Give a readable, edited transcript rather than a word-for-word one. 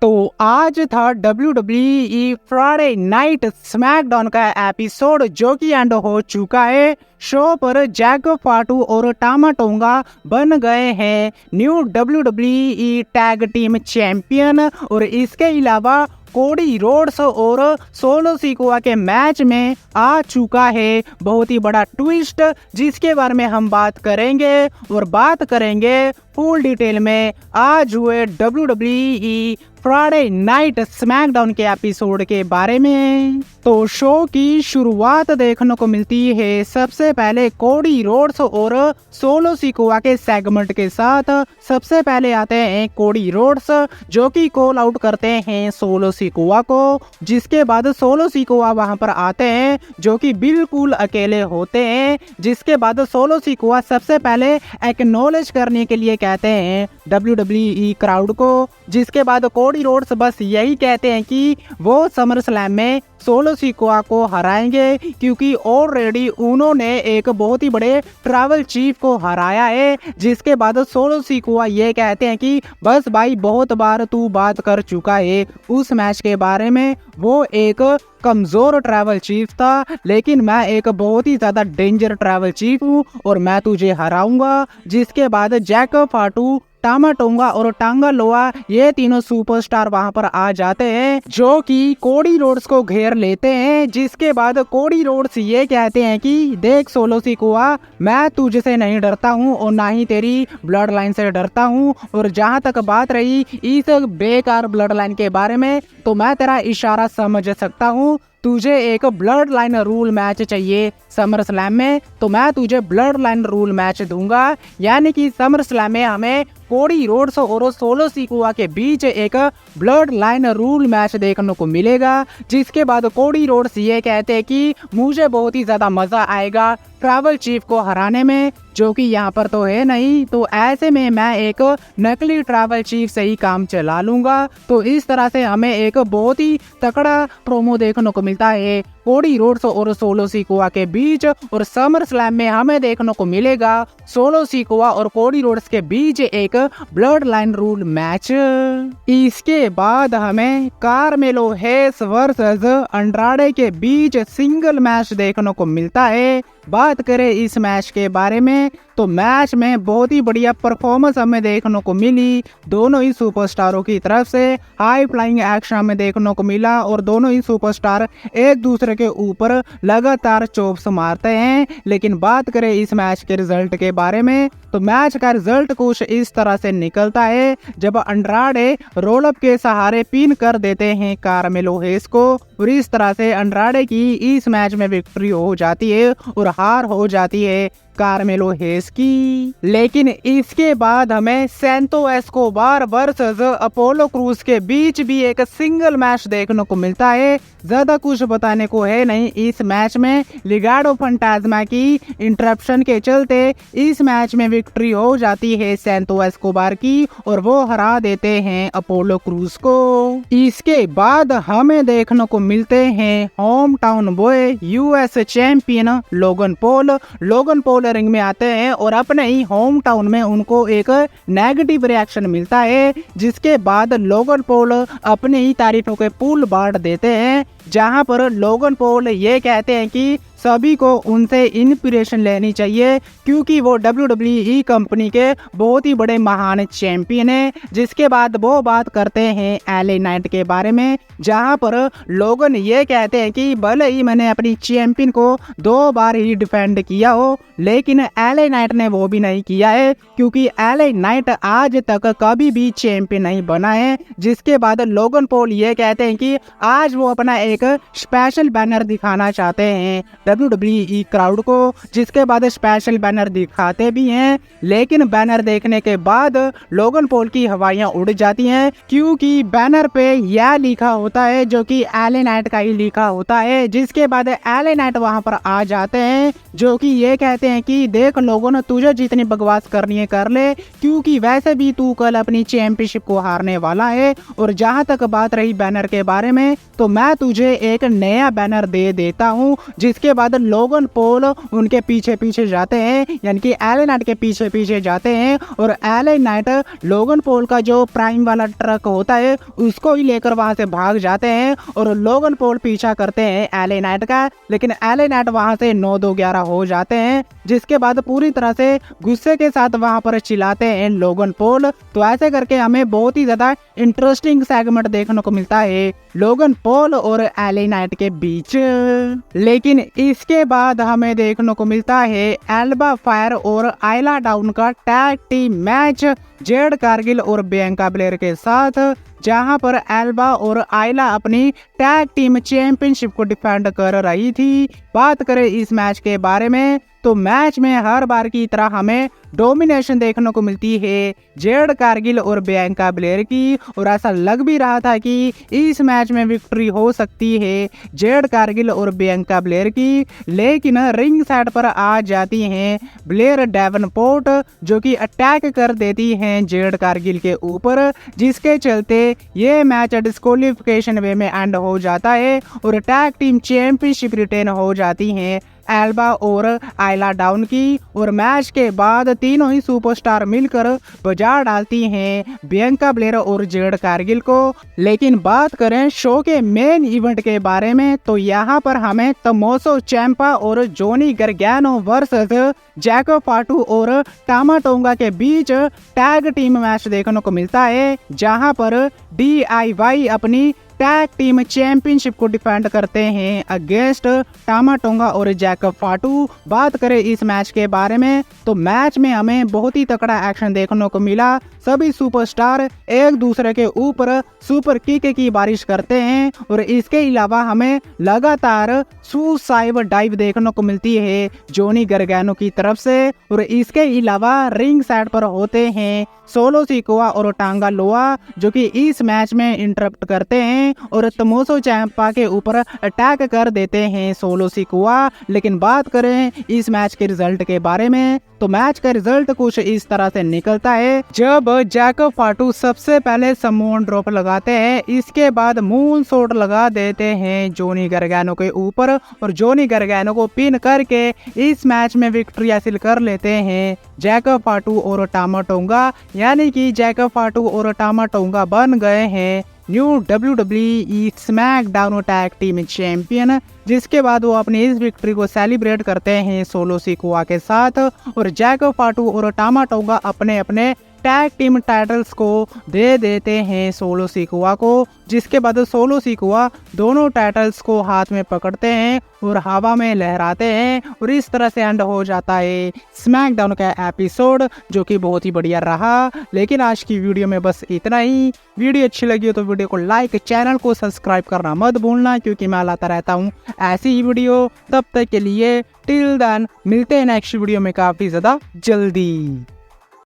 तो आज था WWE फ्राइडे नाइट स्मैकडाउन का एपिसोड जो कि एंड हो चुका है। शो पर जैक फाटू और टामा टोंगा बन गए हैं new WWE tag team champion. और इसके अलावा कोडी रोड्स और सोलो सिकोआ के मैच में आ चुका है बहुत ही बड़ा ट्विस्ट, जिसके बारे में हम बात करेंगे और बात करेंगे फुल डिटेल में आज हुए WWE फ्राइडे नाइट स्मैकडाउन के एपिसोड के बारे में। तो शो की शुरुआत देखने को मिलती है सबसे पहले कोडी रोड्स और सोलो सिकोआ के सेगमेंट के साथ। सबसे पहले आते हैं कोडी रोड्स जो कि कॉल आउट करते हैं सोलो सिकोआ को, जिसके बाद सोलो सिकोआ वहां पर आते हैं जो कि बिल्कुल अकेले होते हैं। जिसके बाद सोलो सिकोआ सबसे पहले एक्नॉलेज करने के लिए कहते हैं WWE क्राउड को, जिसके बाद कोडी रोड्स बस यही कहते हैं कि वो समर स्लैम में सोलो सिकोआ को हराएंगे, क्योंकि ऑलरेडी उन्होंने एक बहुत ही बड़े ट्रैवल चीफ को हराया है। जिसके बाद सोलो सिकोआ ये कहते हैं कि बस भाई बहुत बार तू बात कर चुका है उस मैच के बारे में, वो एक कमजोर ट्रैवल चीफ था, लेकिन मैं एक बहुत ही ज्यादा डेंजर ट्रैवल चीफ हूँ और मैं तुझे हराऊंगा। जिसके बाद जैक फाटू, टामा टोंगा और टांगा लोआ ये तीनों सुपरस्टार वहां पर आ जाते हैं जो कि कोडी रोड्स को घेर लेते हैं। जिसके बाद कोडी रोड्स ये कहते हैं कि देख सोलो सिकोआ, मैं तुझसे नहीं डरता हूँ और ना ही तेरी ब्लड लाइन से डरता हूँ। और जहाँ तक बात रही इस बेकार ब्लड लाइन के बारे में, तो मैं तेरा इशारा समझ सकता हूँ। तुझे एक ब्लड लाइन रूल मैच चाहिए समर स्लैम में, तो मैं तुझे ब्लड लाइन रूल मैच दूंगा। यानी कि समर स्लैम में हमें कोडी रोड्स और सोलो सिकोआ के बीच एक ब्लड लाइन रूल मैच देखने को मिलेगा। जिसके बाद कोडी रोड्स ये कहते हैं कि मुझे बहुत ही ज्यादा मजा आएगा ट्रैवल चीफ को हराने में, जो कि यहाँ पर तो है नहीं, तो ऐसे में मैं एक नकली ट्रैवल चीफ से ही काम चला लूंगा। तो इस तरह से हमें एक बहुत ही तकड़ा प्रोमो देखने को मिलता है कोडी रोड्स और सोलो सिकोआ के बीच। और समर स्लैम में हमें देखने को मिलेगा सोलो सिकोआ और कोडी रोड्स के बीच एक ब्लड लाइन रूल मैच। इसके बाद हमें कार्मेलो हेस वर्सेस अंड्राडे के बीच सिंगल मैच देखने को मिलता है। बात करें इस मैच के बारे में, तो मैच में बहुत ही बढ़िया परफॉर्मेंस हमें देखने को मिली दोनों ही सुपरस्टारों की तरफ से। हाई फ्लाइंग एक्शन हमें देखने को मिला और दोनों ही सुपरस्टार एक दूसरे के ऊपर लगातार चोप्स मारते हैं। लेकिन बात करें इस मैच के रिजल्ट के बारे में, तो मैच का रिजल्ट कुछ इस तरह से निकलता है जब अंड्राडे रोलअप के सहारे पिन कर देते हैं कार्मेलो हेस को, और इस तरह से अंड्राडे की इस मैच में विक्ट्री हो जाती है और हार हो जाती है कार्मेलो हेस की। लेकिन इसके बाद हमें सैंतो एस्कोबार वर्सेस अपोलो क्रूज के बीच भी एक सिंगल मैच देखने को मिलता है। ज्यादा कुछ बताने को है नहीं इस मैच में। लिगाडो फंटाज्मा की इंटरप्शन के चलते इस मैच में विक्ट्री हो जाती है सैंतो एस्कोबार की और वो हरा देते हैं अपोलो क्रूज को। इसके बाद हमें देखने को मिलते हैं home town boy US champion Logan Paul. Logan Paul ring में आते हैं और अपने ही होम टाउन में उनको एक नेगेटिव रिएक्शन मिलता है। जिसके बाद लोगन पॉल अपने ही तारीफों के पुल बांट देते हैं, जहां पर लोगन पॉल ये कहते हैं कि सभी को उनसे इंस्पिरेशन लेनी चाहिए, क्योंकि वो WWE कंपनी के बहुत ही बड़े महान चैंपियन हैं। जिसके बाद वो बात करते हैं LA नाइट के बारे में, जहां पर लोगन ये कहते हैं कि भले ही मैंने अपनी चैंपियन को 2 बार ही डिफेंड किया हो, लेकिन LA नाइट ने वो भी नहीं किया है, क्योंकि LA नाइट आज तक कभी भी चैंपियन नहीं बना है। जिसके बाद लोगन पॉल ये कहते हैं कि आज वो अपना एक स्पेशल बैनर दिखाना चाहते हैं WWE क्राउड को। जिसके बाद स्पेशल बैनर दिखाते भी हैं, लेकिन बैनर देखने के बाद लोगन पॉल की हवाइयां उड़ जाती हैं, क्योंकि बैनर पे यह लिखा होता है जो कि LA नाइट का ही लिखा होता है। जिसके बाद LA नाइट वहां पर आ जाते हैं, जो कि ये कहते हैं कि देख लोगन, तुझे जितनी बकवास करनी है कर ले, क्योंकि वैसे भी तू कल अपनी चैंपियनशिप को हारने वाला है। और जहां तक बात रही बैनर के बारे में, तो मैं तुझे एक नया बैनर दे देता हूं। जिसके बाद लोगन पॉल उनके पीछे पीछे जाते हैं, यानी कि एले नाइट के पीछे पीछे जाते हैं और एले नाइट लोगन पॉल का जो प्राइम वाला ट्रक होता है उसको ही लेकर वहां से भाग जाते हैं और लोगन पॉल पीछा करते हैं एले नाइट का, लेकिन एले नाइट वहां से 9-2-11 हो जाते हैं, जिसके बाद पूरी तरह से गुस्से के साथ वहां पर चिल्लाते हैं लोगन पॉल। तो ऐसे करके हमें बहुत ही ज्यादा इंटरेस्टिंग सेगमेंट देखने को मिलता है लोगन पॉल और एले नाइट के बीच। लेकिन इसके बाद हमें देखने को मिलता है एल्बा फायर और आइला डाउन का tag team match Jade Cargill और बियांका ब्लेयर के साथ, जहां पर एल्बा और आइला अपनी टैग टीम चैंपियनशिप को डिफेंड कर रही थी। बात करें इस मैच के बारे में तो मैच में हर बार की तरह हमें डोमिनेशन देखने को मिलती है जेड कारगिल और बियांका ब्लेयर की, और ऐसा लग भी रहा था कि इस मैच में विक्ट्री हो सकती है जेड कारगिल और बियांका ब्लेयर की, लेकिन रिंग साइड पर आ जाती हैं ब्लेयर डेवनपोर्ट जो कि अटैक कर देती हैं जेड कारगिल के ऊपर, जिसके चलते ये मैच डिस्क्वालिफिकेशन वे में एंड हो जाता है और टैग टीम चैंपियनशिप रिटेन हो जाती हैं एल्बा और आइला डाउन की। और मैच के बाद तीनों ही सुपरस्टार मिलकर बजा डालती हैं बियांका ब्लेयर और जेड कारगिल को। लेकिन बात करें शो के मेन इवेंट के बारे में तो यहाँ पर हमें तमोसो चैंपा और जोनी गर्गैनो वर्सेस जैको फाटू और टामा टोंगा के बीच टैग टीम मैच देखने को मिलता है, जहां पर DIY अपनी टैग टीम चैंपियनशिप को डिफेंड करते हैं अगेंस्ट टामा टोंगा और जैकब फाटू। बात करें इस मैच के बारे में तो मैच में हमें बहुत ही तगड़ा एक्शन देखने को मिला। सभी सुपरस्टार एक दूसरे के ऊपर सुपर किक की बारिश करते हैं और इसके अलावा हमें लगातार सुसाइड डाइव देखने को मिलती है जोनी गर्गैनो की तरफ से, और इसके अलावा रिंग साइड पर होते हैं सोलो सिकोआ और टांगा लोआ जो कि इस मैच में इंटरप्ट करते हैं और तमोसो चैंपा के ऊपर अटैक कर देते हैं सोलो सिकोआ। लेकिन बात करें इस मैच के रिजल्ट के बारे में तो मैच का रिजल्ट कुछ इस तरह से निकलता है, जब जैकब फाटू सबसे पहले समोन ड्रॉप लगाते हैं, इसके बाद मून शॉट लगा देते हैं जोनी गर्गैनो के ऊपर और जोनी गर्गैनो को पिन करके इस मैच में विक्ट्री हासिल कर लेते हैं जैकब फाटू और टामा टोंगा, यानी कि जैकब फाटू और टामा टोंगा बन गए हैं new WWE SmackDown tag team champion. जिसके बाद वो अपनी इस विक्ट्री को सेलिब्रेट करते हैं सोलो सिकोआ के साथ और जैकब फाटू और टामा टोंगा अपने अपने टैग टीम टाइटल्स को दे देते हैं सोलो सिकोआ को, जिसके बाद सोलो सिकोआ दोनों टाइटल्स को हाथ में पकड़ते हैं और हवा में लहराते हैं और इस तरह से एंड हो जाता है स्मैकडाउन का एपिसोड जो कि बहुत ही बढ़िया रहा। लेकिन आज की वीडियो में बस इतना ही। वीडियो अच्छी लगी हो तो वीडियो को लाइक, चैनल को सब्सक्राइब करना मत भूलना क्योंकि मैं लाता रहता हूँ ऐसी ही वीडियो। तब तक के लिए टिल देन मिलते हैं नेक्स्ट वीडियो में काफी ज्यादा जल्दी।